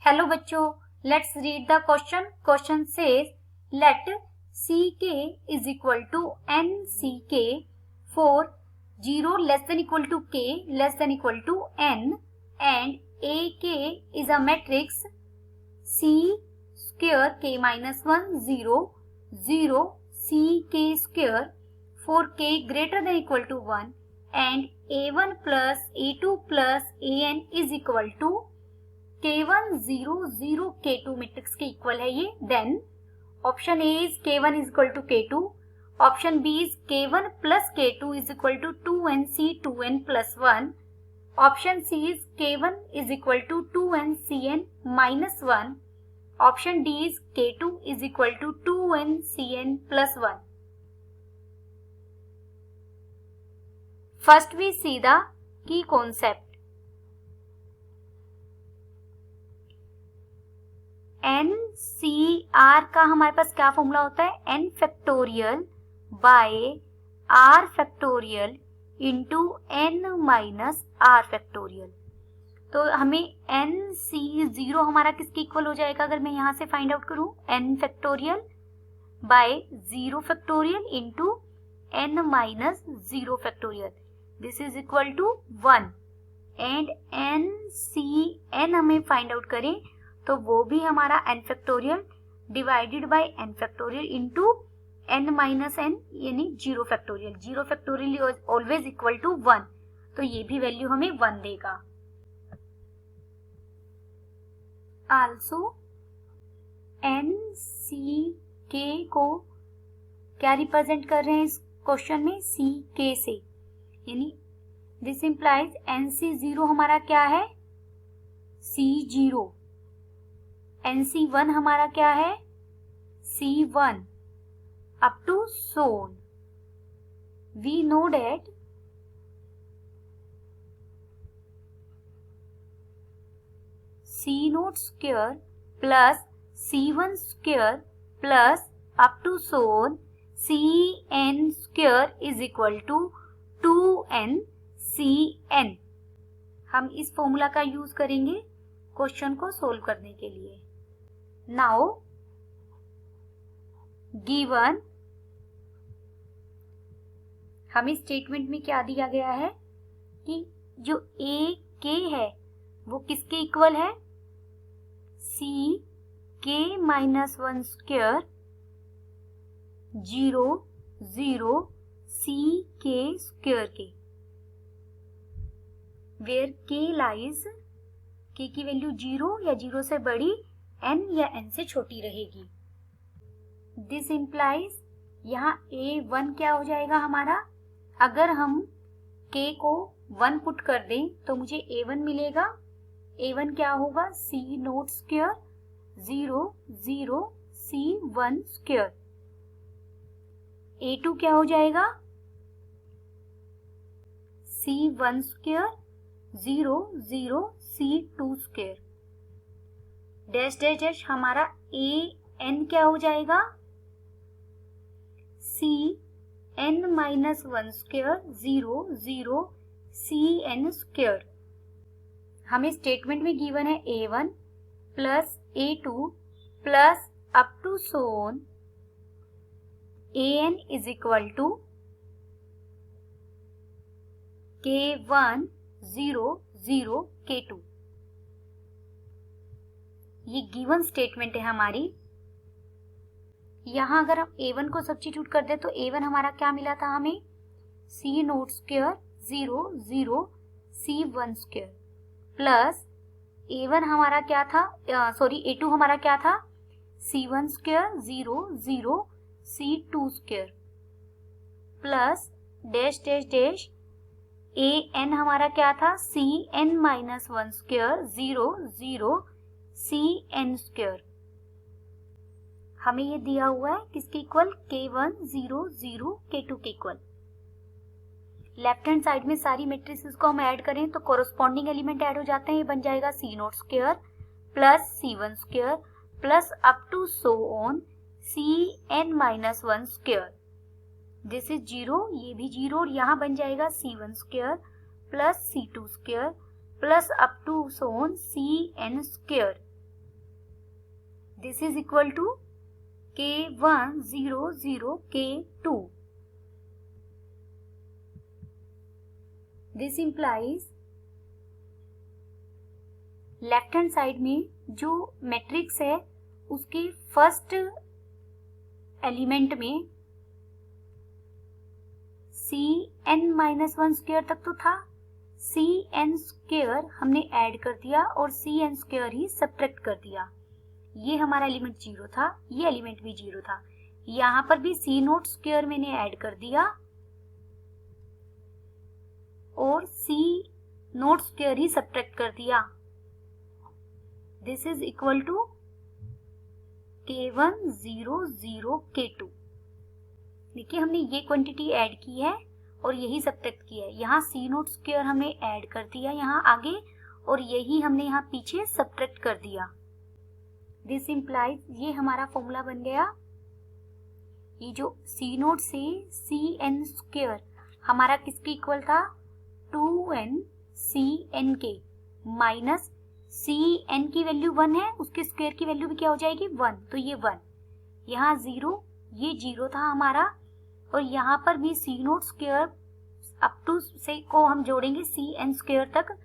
Hello बच्चों, let's read the question. Question says late ck is equal to nck for 0 less than equal to k less than equal to n and ak is a matrix c square k minus 1 0 0 ck square for k greater than equal to 1 and a1 plus a2 plus an is equal to k1 0 0 k2 matrix के equal है ये. Then option A is k1 is equal to k2, option B is k1 plus k2 is equal to 2nc 2n plus 1, option C is k1 is equal to 2ncn minus 1, option D is k2 is equal to 2ncn plus 1. First we see the key concept. NCR का हमारे पास क्या formula होता है? n factorial bye r factorial into n minus r factorial. तो हमें NC0 हमारा किसके equal हो जाएगा अगर मैं यहाँ से फाइंड आउट करूँ? n factorial by 0 factorial into n minus 0 factorial. This is equal to 1 and NCN हमें फाइंड आउट करें तो वो भी हमारा n factorial divided by n factorial into n minus n यानी 0 factorial. 0 factorial always equal to 1, तो ये भी वैल्यू हमें 1 देगा. आल्सो NCK को क्या रिप्रेजेंट कर रहे हैं इस क्वेश्चन में? CK से, यानी दिस इंप्लाइज NC0 हमारा क्या है? C0. NC1 हमारा क्या है? C1 up to so on. We know that C0 square plus C1 square plus up to so on CN square is equal to 2NCN. हम इस फॉर्मूला का यूज करेंगे क्वेश्चन को सोल्व करने के लिए. नाउ गिवन हमें स्टेटमेंट में क्या दिया गया है कि जो ए के है वो किसके इक्वल है? सी के माइनस 1 स्क्वायर 0 0 सी के स्क्वायर के, वेयर के लाइज के की वैल्यू 0 या 0 से बड़ी, n या n से छोटी रहेगी. दिस इंप्लाइज यहाँ a1 क्या हो जाएगा हमारा? अगर हम k को 1 पुट कर दें तो मुझे a1 मिलेगा. a1 क्या होगा? c0 square 0 0 c1 square. a2 क्या हो जाएगा? c1 square 0 0 c2 square. Dash dash dash हमारा an क्या हो जाएगा? cn minus 1 square 0 0 cn square. हमें स्टेटमेंट में गिवन है a1 plus a2 plus up to so on an is equal to k1 0 0 k2. ये गिवन स्टेटमेंट है हमारी. यहां अगर हम a1 को सब्स्टिट्यूट कर दे तो a1 हमारा क्या मिला था हमें? c0 square 0 0 c1 square plus a1 हमारा क्या था? a2 हमारा क्या था? c1 square 0 0 c2 square plus dash dash dash an हमारा क्या था? cn minus 1 square 0 0 cn square. हमें ये दिया हुआ है किसके इक्वल? k1 0 0 k2 के इक्वल. लेफ्ट हैंड साइड में सारी मैट्रिसेस को हम ऐड करें तो कोरोस्पॉन्डिंग एलिमेंट ऐड हो जाते हैं. ये बन जाएगा c0 square plus c1 square plus up to so on cn minus 1 square. This is 0, ये भी 0 और यहाँ बन जाएगा c1 square plus c2 square plus up to so on cn square. This is equal to K1 0 0 K2. This implies left hand side में जो matrix है उसके फर्स्ट एलिमेंट में Cn-1 तक तो था, Cn² हमने ऐड कर दिया और Cn² ही सब्ट्रैक्ट कर दिया। ये हमारा एलिमेंट 0 था, ये एलिमेंट भी 0 था। यहाँ पर भी C02 मैंने ऐड कर दिया और C02 ही सब्ट्रैक्ट कर दिया। This is equal to K1 0 0 K2। देखिए हमने ये क्वांटिटी ऐड की है और यही सब्ट्रैक्ट किया है। यहाँ C02 हमने ऐड कर दिया यहाँ आगे और यही हमने यहाँ पीछे सब्ट्रैक्ट कर दिया। दिस इम्प्लाइज ये हमारा फॉर्मूला बन गया। ये जो C0 से Cn² हमारा किसके इक्वल था, 2n Cn के माइनस Cn की वैल्यू 1 है, उसके स्क्वायर की वैल्यू भी क्या हो जाएगी 1, तो ये 1, यहाँ 0, ये 0 था हमारा और यहाँ पर भी C02 अप टू से को हम जोड़ेंगे Cn² तक,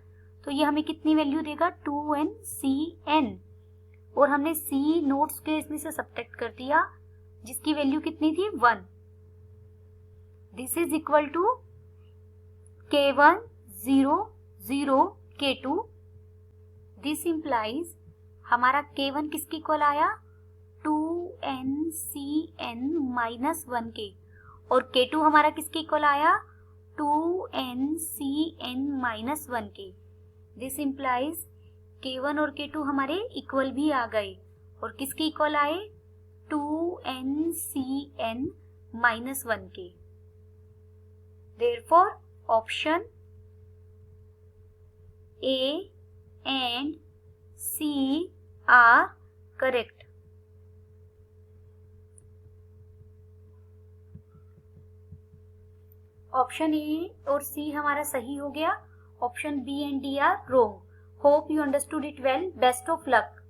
तो ये हमें कितनी वैल्यू देगा 2n Cn और हमने C02 इसमें से सब्ट्रैक्ट कर दिया जिसकी वैल्यू कितनी थी 1। This is equal to K1 0 0 K2। This implies हमारा K1 किसकी इक्वल आया 2n Cn-1 के और K2 हमारा किसके इक्वल आया 2n Cn-1 के। दिस इम्प्लाइज K1 और K2 हमारे इक्वल भी आ गए और किसके इक्वल आए 2n Cn-1 के। Therefore option A and C are correct. Option A और सी हमारा सही हो गया, option B and D are wrong. Hope you understood it well. Best of luck.